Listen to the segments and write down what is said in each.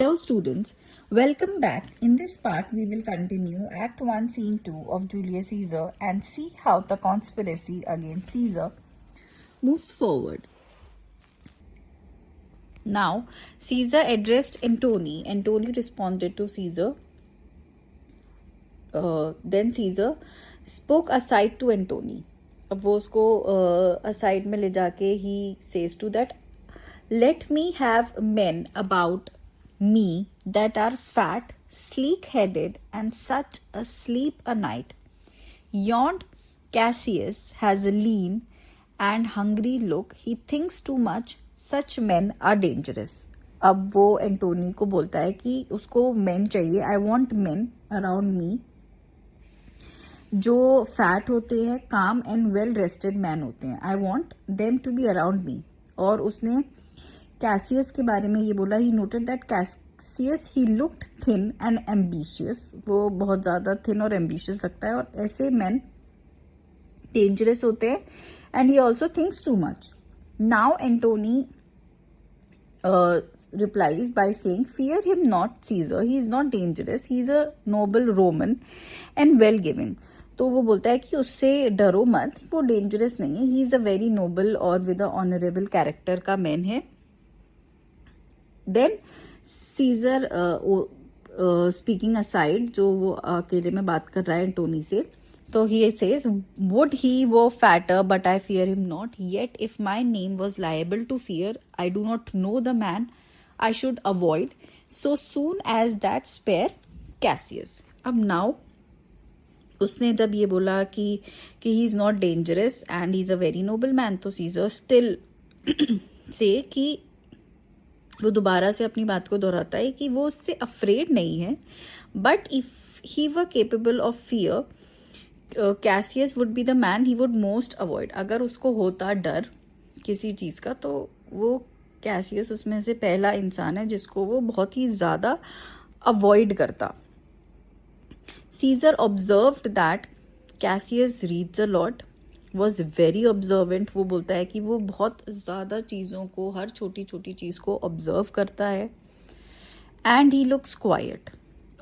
Hello students, welcome back. In this part, we will continue Act 1, Scene 2 of Julius Caesar and see how the conspiracy against Caesar moves forward. Now, Caesar addressed Antony. Antony responded to Caesar. Then Caesar spoke aside to Antony. अब वो उसको aside में ले जाके he says to that, let me have men about me that are fat, sleek-headed, and such a sleep a night. Yond Cassius has a lean and hungry look. He thinks too much. Such men are dangerous. अब वो एंटोनी को बोलता है कि उसको men चाहिए. I want men around me जो fat होते हैं, calm and well rested man होते हैं. I want them to be around me. और उसने कैसियस के बारे में ये बोला. He noted that Cassius he looked thin and ambitious. वो बहुत ज्यादा थिन और एम्बिशियस लगता है और ऐसे मैन डेंजरस होते हैं. And he also thinks too much. Now Antony replies by saying, fear him not, Caesar. He is not dangerous. He is a noble Roman and well given. तो वो बोलता है कि उससे डरो मत, वो डेंजरस नहीं है. ही इज अ वेरी नोबल और विद अ ऑनरेबल कैरेक्टर का मैन है. देन सीजर स्पीकिंग असाइड, जो वो अकेले में बात कर रहा है एंटोनी से, तो he says, would he were fatter but I fear him not. Yet if my name was liable to fear, I do not know the man I should avoid so soon as that spare Cassius. अब now उसने जब ये बोला कि he is not dangerous and he is a very noble man, तो Caesar still से कि वो दोबारा से अपनी बात को दोहराता है कि वो उससे afraid नहीं है, but if he were capable of fear, Cassius would be the man he would most avoid. अगर उसको होता डर किसी चीज का तो वो कैसियस उसमें से पहला इंसान है जिसको वो बहुत ही ज्यादा अवॉइड करता. Caesar observed that Cassius reads a lot, was very observant. वो बोलता है कि वो बहुत ज्यादा चीजों को, हर छोटी छोटी चीज को ऑब्जर्व करता है. एंड ही लुक्स क्वाइट,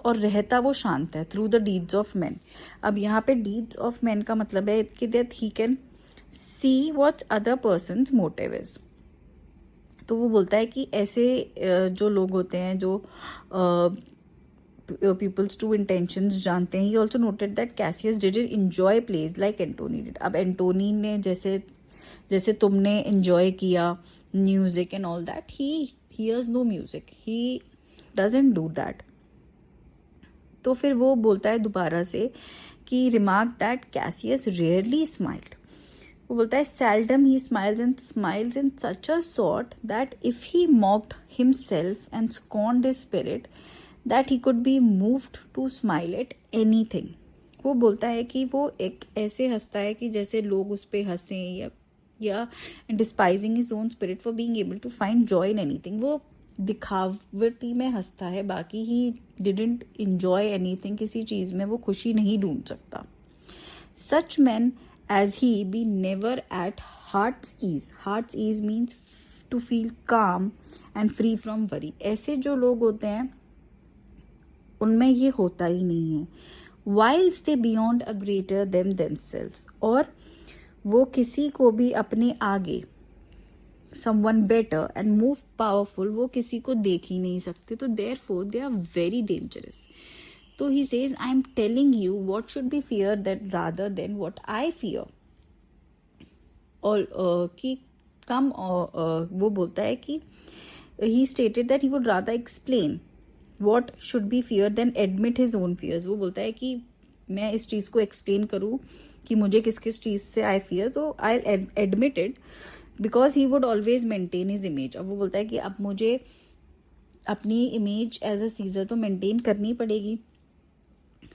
और रहता वो शांत है. Through the deeds of man. अब यहाँ पे डीड्स ऑफ मैन का मतलब है कि that he can see what other persons motive is. तो वो बोलता है कि ऐसे जो लोग होते हैं जो पीपल्स ट्रू इंटेंशंस जानते हैं. He also noted that Cassius didn't enjoy plays like Antony did. अब एंटोनी ने जैसे तुमने एंजॉय किया music and all that, he hears no music. He doesn't do that. तो फिर वो बोलता है दोबारा से कि remark that Cassius rarely smiled. वो बोलता है seldom he smiles in such a sort that if he mocked himself and scorned his spirit, that he could be moved to smile at anything. वो बोलता है कि वो एक ऐसे हंसता है कि जैसे लोग उस पे हंसें, या despising his own spirit for being able to find joy in anything. वो दिखावटी में हंसता है, बाकी he didn't enjoy anything. किसी चीज में वो खुशी नहीं ढूंढ सकता. Such men as he be never at heart's ease. Heart's ease means to feel calm and free from worry. ऐसे जो लोग होते हैं उनमें ये होता ही नहीं है. Whilst they beyond a greater than themselves. और वो किसी को भी अपने आगे, someone better and more powerful, वो किसी को देख ही नहीं सकते. तो therefore they are very dangerous. तो he says, I am telling you what should be feared that rather than what I fear. और कि कम वो बोलता है कि he stated that he would rather explain what should be feared than admit his own fears. वो बोलता है कि मैं इस चीज को एक्सप्लेन करूं कि मुझे किस किस चीज से I fear, तो I'll admit it because he would always maintain his image. अब वो बोलता है कि अब मुझे अपनी इमेज एज अ सीजर तो मेंटेन करनी पड़ेगी.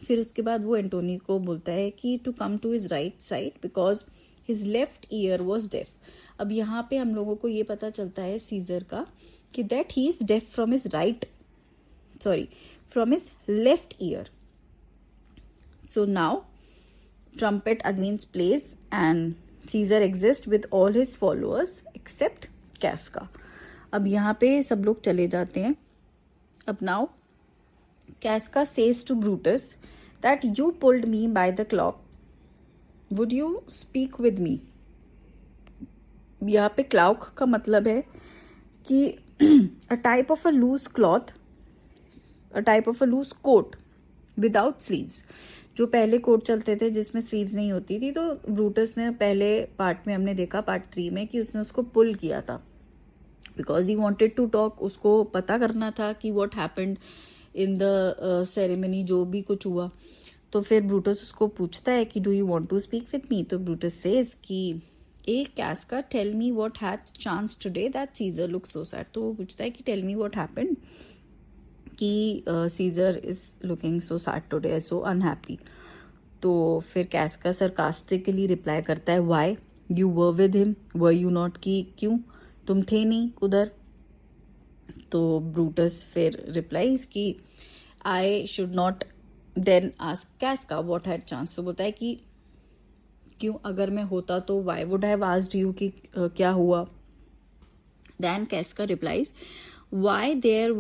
फिर उसके बाद वो एंटोनी को बोलता है कि to come to his right side because his left ear was deaf. अब यहाँ पे हम लोगों को ये पता चलता है सीजर का कि that he is deaf from his from his left ear. So now trumpet against place and Caesar exit with all his followers except Casca. अब यहाँ पे सब लोग चले जाते हैं अब now Casca says to Brutus that you pulled me by the cloak. Would you speak with me? यहाँ पे क्लाउक का मतलब है कि a type of a loose cloth, a type of a loose coat without sleeves. जो पहले coat चलते थे जिसमें स्लीव्स नहीं होती थी, तो ब्रूटस ने पहले पार्ट में हमने देखा, पार्ट 3 में, कि उसने उसको पुल किया था because he wanted to talk. उसको पता करना था कि what happened in the ceremony, जो भी कुछ हुआ. तो फिर ब्रूटस उसको पूछता है कि do you want to speak with me. तो ब्रूटस सेज कि a Casca tell me what had chance today that Caesar look so sad. तो वो पूछता है कि टेल मी व्हाट हैपेंड कि Caesar is looking so sad today, so unhappy. तो फिर कैस्का सरकास्टिकली रिप्लाई करता है why you were with him, were you not, कि क्यों तुम थे नहीं उधर. तो ब्रूटस फिर रिप्लाईज कि I should not then ask Casca what had chance. तो बोलता है कि क्यों, अगर मैं होता तो why would have asked you, कि क्या हुआ. Then Casca replies why there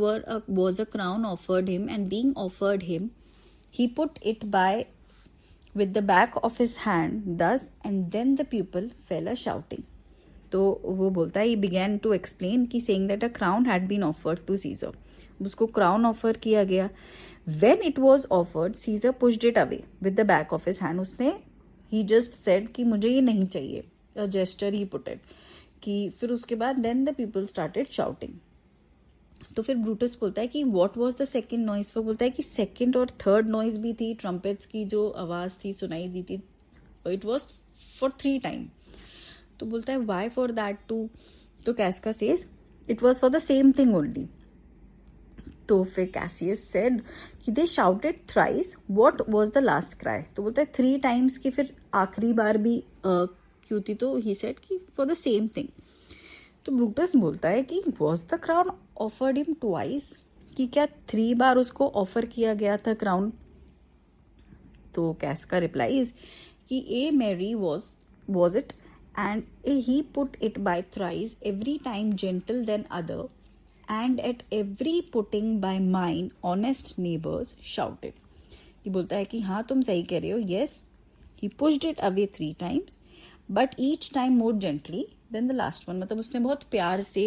was a crown offered him, and being offered him he put it by with the back of his hand thus, and then the people fell a shouting. तो वो बोलता है, he began to explain कि saying that a crown had been offered to Caesar. उसको crown offer किया गया. When it was offered, Caesar pushed it away with the back of his hand. उसने he just said कि मुझे ये नहीं चाहिए. A gesture he put it. कि फिर उसके बाद then the people started shouting. तो फिर ब्रूटस बोलता है कि what was the second noise. वो बोलता है कि सेकेंड और थर्ड नॉइज भी थी, ट्रम्पेट्स की जो आवाज थी सुनाई दी थी. It was for 3 times. तो बोलता है why for that too. तो कैस्का says it was for the same thing only. तो फिर कैसियस सेड कि they shouted thrice what was the last cry. तो बोलता है 3 times की फिर आखिरी बार भी क्यों थी. तो ही सेड कि फॉर द सेम थिंग. तो ब्रूटस बोलता है कि was the crown offered him twice, कि क्या 3 बार उसको ऑफर किया गया था क्राउन. तो कैस्का रिप्लाईज कि ए Mary was it, and he put it by thrice, every time gentle than other, and at every putting by mine honest neighbors shouted. ये बोलता है कि हाँ तुम सही कह रहे हो. yes, he pushed it away 3 times, but each time more gently than the last one. मतलब उसने बहुत प्यार से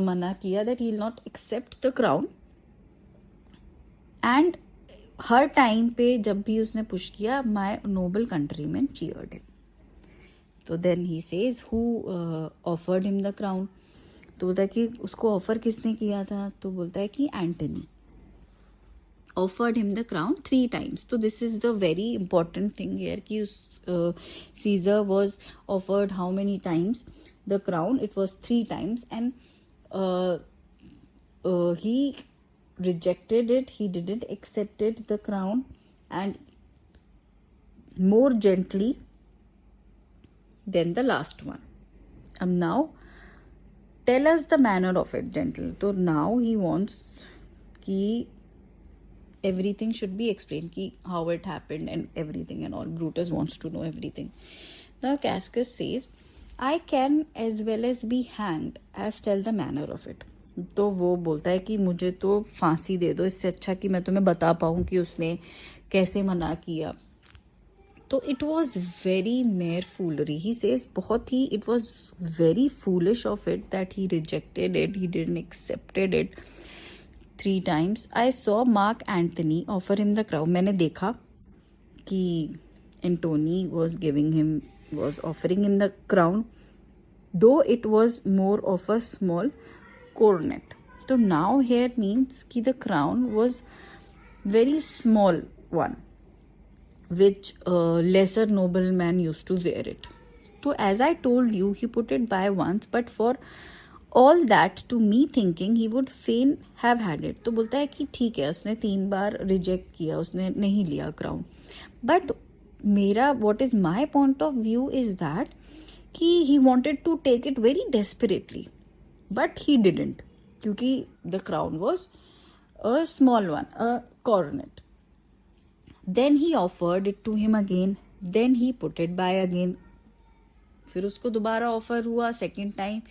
मना किया that he will not accept the crown, and her time पे जब भी उसने पुश किया my noble countrymen cheered him. तो then he says who offered him the crown. तो बोलता है कि उसको ऑफर किसने किया था. तो बोलता है कि Antony offered him the crown 3 times. तो this is the very important thing here कि Caesar was offered how many times the crown. It was 3 times, and he rejected it. He didn't accepted the crown, and more gently than the last one. Now tell us the manner of it, gentle. So now he wants कि everything should be explained, कि how it happened and everything and all. Brutus wants to know everything. Now Cascus says, I can as well as be hanged as tell the manner of it. तो वो बोलता है कि मुझे तो फांसी दे दो, इससे अच्छा कि मैं तुम्हें बता पाऊँ कि उसने कैसे मना किया. तो it was very mere foolery. He says बहुत ही it was very foolish of it that he rejected it, he didn't accepted it 3 times. I saw Mark Anthony offer him the crown. मैंने देखा कि Antony was offering him the crown, though it was more of a small coronet. So now here means कि the crown was very small one, which lesser nobleman used to wear it. So as I told you, he put it by once, but for all that to me thinking he would fain have had it. तो बोलता है कि ठीक है उसने 3 बार reject किया, उसने नहीं लिया क्राउन. बट मेरा what is my point of view is that कि he wanted to take it very desperately. But he didn't, क्योंकि the crown was a small one, a coronet. Then he offered it to him again. Then he put it by again. फिर उसको दोबारा offer हुआ second time.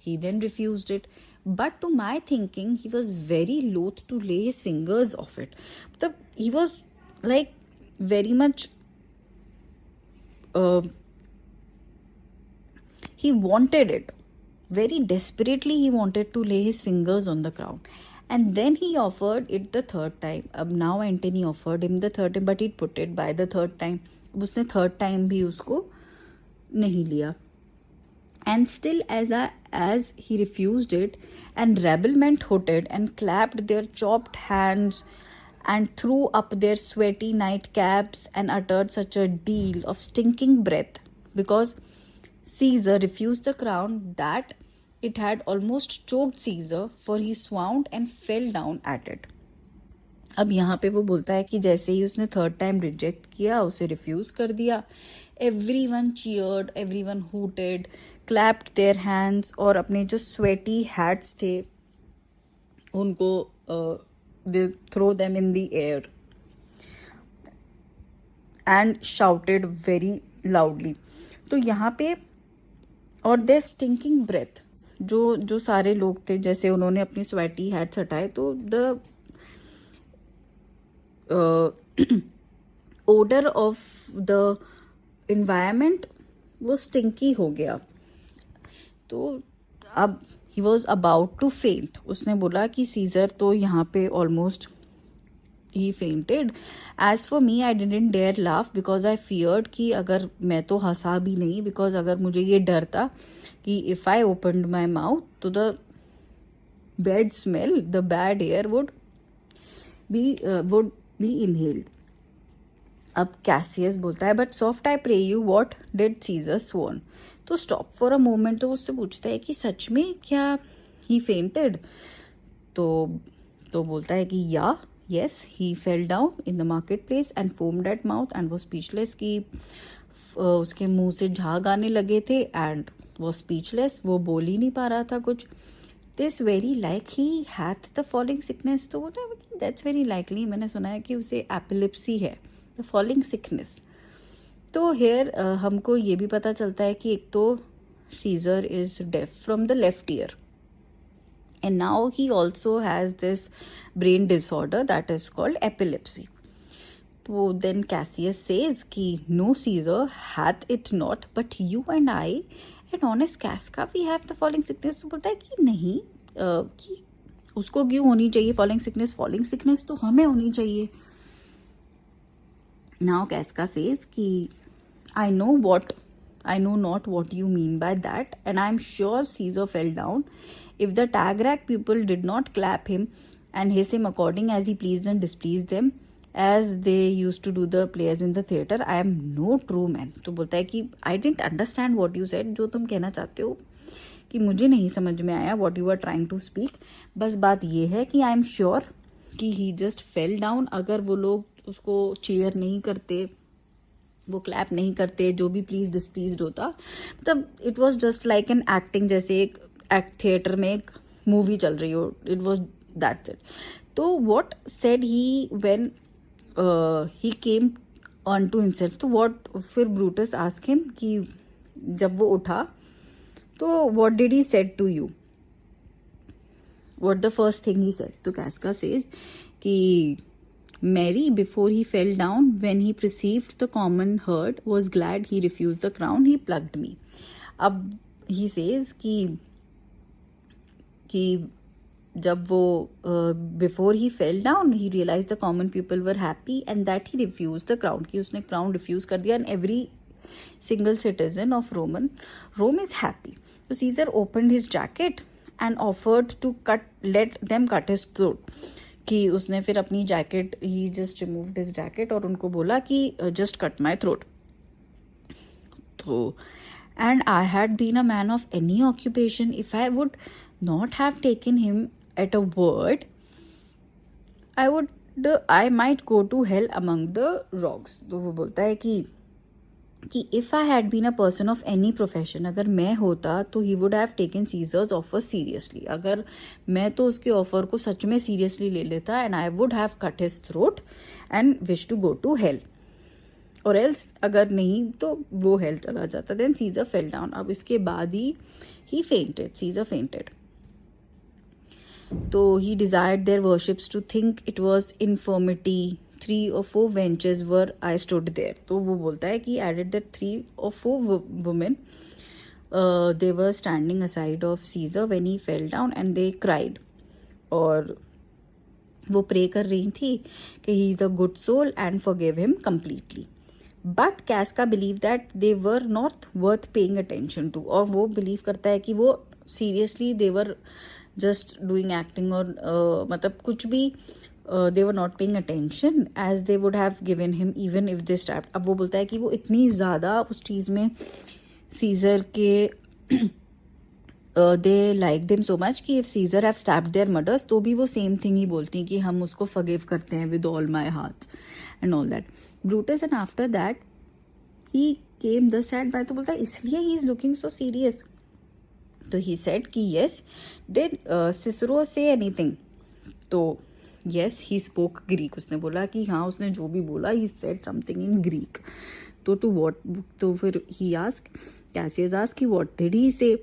He then refused it. but to my thinking he was very loath to lay his fingers off it. He was like very much he wanted it very desperately. He wanted to lay his fingers on the crown, and then he offered it the third time. Now Antony offered him the third time, but he put it by the third time. उसने third time भी उसको नहीं लिया. And still as he refused it, and rabblement hooted and clapped their chopped hands and threw up their sweaty nightcaps and uttered such a deal of stinking breath because Caesar refused the crown that it had almost choked Caesar, for he swooned and fell down at it. अब यहाँ पे वो बोलता है कि जैसे ही उसने third time reject किया, उसे रिफ्यूज कर दिया, everyone cheered, everyone hooted, clapped their hands, और अपने जो स्वेटी हैट्स थे उनको they throw them in the air and shouted very loudly. तो यहाँ पे और their stinking breath, जो सारे लोग थे, जैसे उन्होंने अपनी स्वेटी हैट्स हटाए तो the odor of the environment वो स्टिंकी हो गया. तो अब he was about to faint. उसने बोला कि सीजर तो यहाँ पे almost he fainted. As for me, I didn't dare laugh because I feared कि अगर मैं तो हंसा भी नहीं, because अगर मुझे ये डर था कि if I opened my mouth तो the bad smell, the bad air would be inhaled. अब कैसियस बोलता है, but soft I pray you what did Caesar swoon. तो स्टॉप फॉर अ मोमेंट, तो उससे पूछता है कि सच में क्या ही फेंटेड. तो बोलता है कि yes, he fell down in the marketplace and foamed at mouth and was speechless. कि उसके मुंह से झाग आने लगे थे and was speechless, वो बोल ही नहीं पा रहा था कुछ. This very like he hath the falling sickness. तो बोलता है that's very likely, मैंने सुना है कि उसे एपिलिप्सी है, the falling sickness. तो here हमको ये भी पता चलता है कि एक तो Caesar is deaf from the left ear, and now he also has this brain disorder that is called epilepsy. So then Cassius says कि no, Caesar hath it not, but you and I and honest Casca we have the falling sickness. तो बोलता है कि नहीं, कि उसको क्यों होनी चाहिए falling sickness तो हमें होनी चाहिए. Now Casca says कि I know not what you mean by that, and I am sure Caesar fell down. If the Tagrac people did not clap him and hiss him according as he pleased and displeased them, as they used to do the players in the theatre, I am no true man. तो बोलता है कि I didn't understand what you said. जो तुम कहना चाहते हो कि मुझे नहीं समझ में आया what you are trying to speak. बस बात ये है कि I am sure कि he just fell down. अगर वो लोग उसको cheer नहीं करते, वो क्लैप नहीं करते, जो भी प्लीज डिस्प्लीज होता, मतलब it was just like an acting, जैसे एक थिएटर में एक मूवी चल रही हो, इट वॉज दैट्स इट. तो what said he when he came on to himself, तो वॉट फिर ब्रूटस आस्क हिम कि जब वो उठा तो what did he said to you, what the first thing he said. तो कैस्का सेज कि Mary, before he fell down, when he perceived the common herd, was glad he refused the crown. He plucked me. अब he says कि जब वो before he fell down, he realized the common people were happy and that he refused the crown. कि उसने crown refuse कर दिया, and every single citizen of Rome is happy. So Caesar opened his jacket and offered to let them cut his throat. कि उसने फिर अपनी jacket, he just removed his jacket और उनको बोला कि जस्ट कट माई थ्रोट. तो and I had been a man of any occupation, if I would not have taken him at a word, I might go to hell among the rocks. तो वो बोलता है कि if I had been a person of any profession, अगर मैं होता तो he would have taken Caesar's offer seriously, अगर मैं तो उसके ऑफर को सच में सीरियसली ले लेता, and I would have cut his throat and wish to go to hell, और एल्स अगर नहीं तो वो हेल चला जाता. Then Caesar fell down. अब इसके बाद ही फेंटेड, सीजर फेंटेड. तो he desired their worships to think it was infirmity. 3 or 4 benches were I stood there. तो वो बोलता है कि added that 3 or 4 women they were standing aside of Caesar when he fell down and they cried. और वो pray कर रही थी कि he is a good soul and forgive him completely. But Casca believe that they were not worth paying attention to. और वो believe करता है कि वो seriously they were just doing acting और मतलब कुछ भी they were not paying attention as they would have given him even if they stepped. अब वो बोलता है कि वो इतनी ज़्यादा उस चीज़ में सीजर के they liked him so much कि if Caesar have stabbed their murders तो भी वो सेम थिंग ही बोलती हैं कि हम उसको फॉरगिव करते हैं with all my heart and all that. Brutus and after that he came the sad by. तो बोलता है इसलिए he is looking so serious. तो ही सेड कि yes did Cicero say anything. तो यस ही स्पोक ग्रीक. उसने बोला कि हाँ उसने जो भी बोला he said something in Greek. तो टू व्हाट. तो फिर ही आस्क कैसियस आस्क कि व्हाट डिड ही से.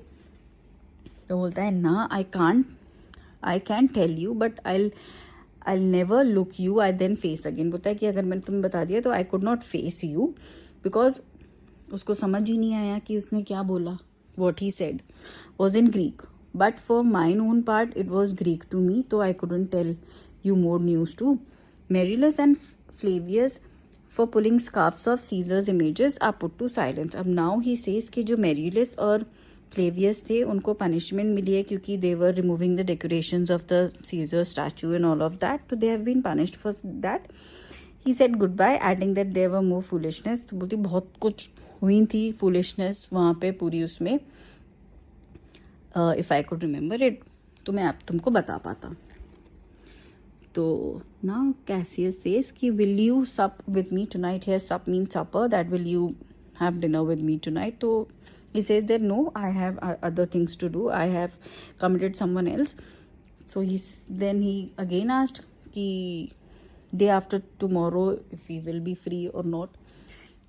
तो बोलता है ना I can't tell you but I never look you I then face again. बोलता है कि अगर मैंने तुम्हें बता दिया तो I could not face you because उसको समझ ही नहीं आया कि उसने क्या बोला. What he said was in Greek but for mine own part it was Greek to me तो I couldn't tell you more news too. Merillus and Flavius for pulling scarves of Caesar's images are put to silence. अब now he says कि जो Merillus और Flavius थे उनको punishment मिली है क्योंकि they were removing the decorations of the Caesar statue and all of that. So they have been punished for that. He said goodbye, adding that there were more foolishness. तो बोलती बहुत कुछ हुई थी foolishness वहाँ पे पूरी उसमें. If I could remember it तो मैं आप तुमको बता पाता. तो now Cassius says कि will you sup with me tonight. Here sup means supper. That will you have dinner with me tonight. तो he says that no, I have other things to do. I have committed someone else. So then he again asked कि day after tomorrow if he will be free or not.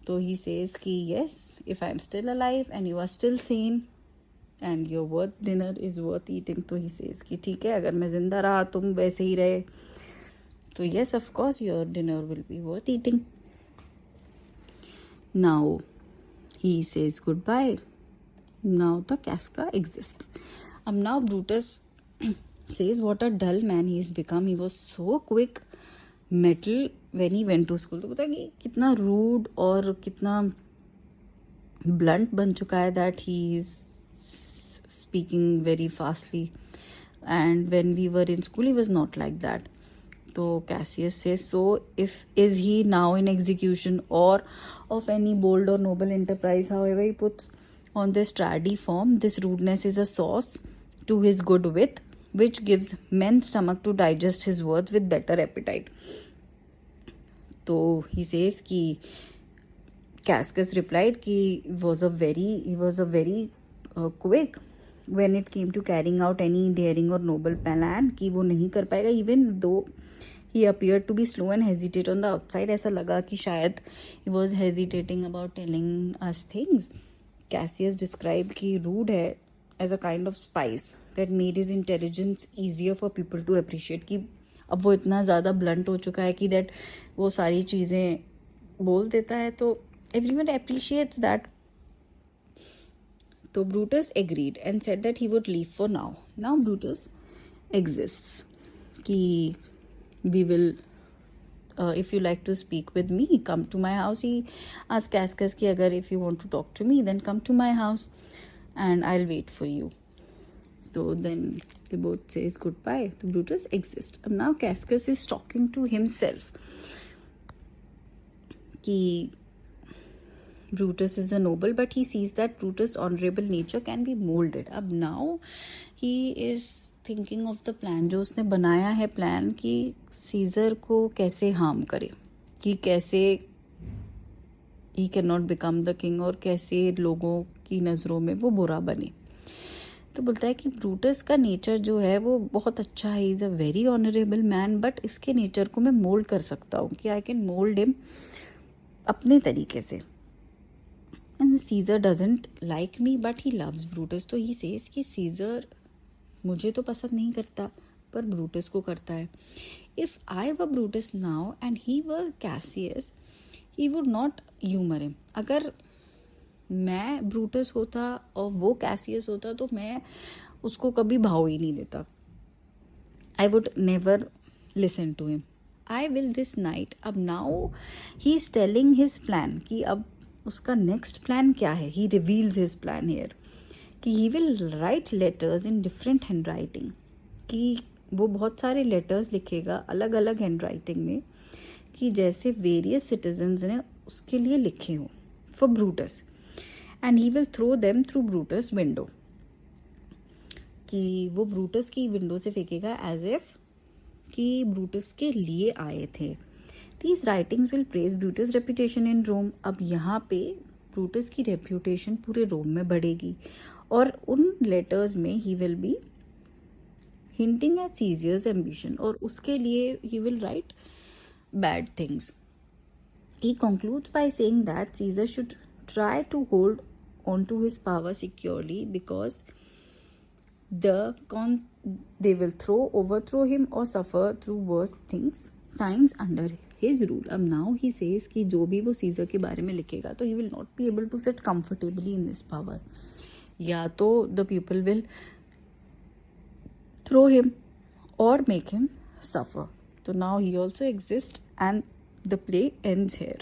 तो he says कि yes, if I am still alive and you are still sane and your worth dinner is worth eating. तो he says कि ठीक है अगर मैं जिंदा रहा तुम वैसे ही रहे तो yes of course your dinner will be worth eating. Now he says goodbye. Now the Casca exists. Now Brutus says what a dull man he has become. He was so quick metal when he went to school. तो पता है कि कितना rude और कितना blunt बन चुका है that he is speaking very fastly. And when we were in school he was not like that. तो Cassius says so if is he now in execution or of any bold or noble enterprise however he puts on this trady form this rudeness is a sauce to his good wit which gives men stomach to digest his words with better appetite. तो he says कि Cascus replied कि he was a very quick when it came to carrying out any daring or noble plan कि वो नहीं कर पाएगा even though he appeared to be slow and hesitate on the outside. ऐसा लगा कि शायद he was hesitating about telling us things. Cassius described कि rude है as a kind of spice that made his intelligence easier for people to appreciate. कि अब वो इतना ज़्यादा blunt हो चुका है कि that वो सारी चीज़ें बोल देता है तो everyone appreciates that. तो Brutus agreed and said that he would leave for now. Now Brutus exists कि we will if you like to speak with me come to my house. He asked Cascus कि अगर if you want to talk to me then come to my house and I'll wait for you. So then they both says goodbye. So Brutus exists. Now Cascus is talking to himself कि Brutus is a noble but he sees that Brutus' honorable nature can be molded. अब now he is thinking of the plan जो उसने बनाया है plan कि scissor को कैसे harm करे कि कैसे he cannot become the king और कैसे लोगों की नज़रों में वो बुरा बने. तो बोलता है कि ब्रूटस का नेचर जो है वो बहुत अच्छा है. Is a very honourable man but इसके नेचर को मैं मोल्ड कर सकता हूँ कि आई कैन मोल्ड हिम अपने तरीके से. And seizure doesn't like me but he loves Brutus. तो ही सेज कि सीजर मुझे तो पसंद नहीं करता पर ब्रूटस को करता है. If I were Brutus now and he were Cassius, he would not humour him. अगर मैं ब्रूटस होता और वो कैसियस होता तो मैं उसको कभी भाव ही नहीं देता. I would never listen to him. I will this night. अब now he is telling his plan कि अब उसका नेक्स्ट प्लान क्या है. He reveals his plan here कि he will write letters in different handwriting. कि वो बहुत सारे लेटर्स लिखेगा अलग अलग हैंड राइटिंग में, कि जैसे वेरियस सिटीजन्स ने उसके लिए लिखे हो for Brutus. And he will throw them through Brutus window. कि वो ब्रूटस की विंडो से फेंकेगा एज इफ कि ब्रूटस के लिए आए थे. These writings will praise Brutus reputation in Rome. अब यहाँ पे ब्रूटस की रेपुटेशन पूरे रोम में बढ़ेगी. और उन लेटर्स में he will be hinting at Caesar's ambition, और उसके लिए he will write bad things. He concludes by saying that Caesar should try to hold on to his power securely because they will overthrow him or suffer through worse times under his rule. अब now he says कि जो भी वो scissor के बारे में लिखेगा तो he will not be able to sit comfortably in this power. या तो the people will throw him or make him suffer. So now he also exists and the play ends here.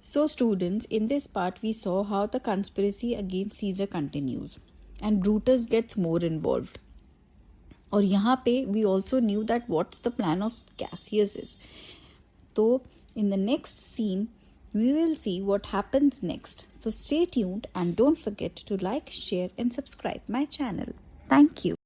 So students, in this part we saw how the conspiracy against Caesar continues and Brutus gets more involved. और यहाँ पे we also knew that what's the plan of Cassius is. So in the next scene we will see what happens next. So stay tuned and don't forget to like, share and subscribe my channel. Thank you.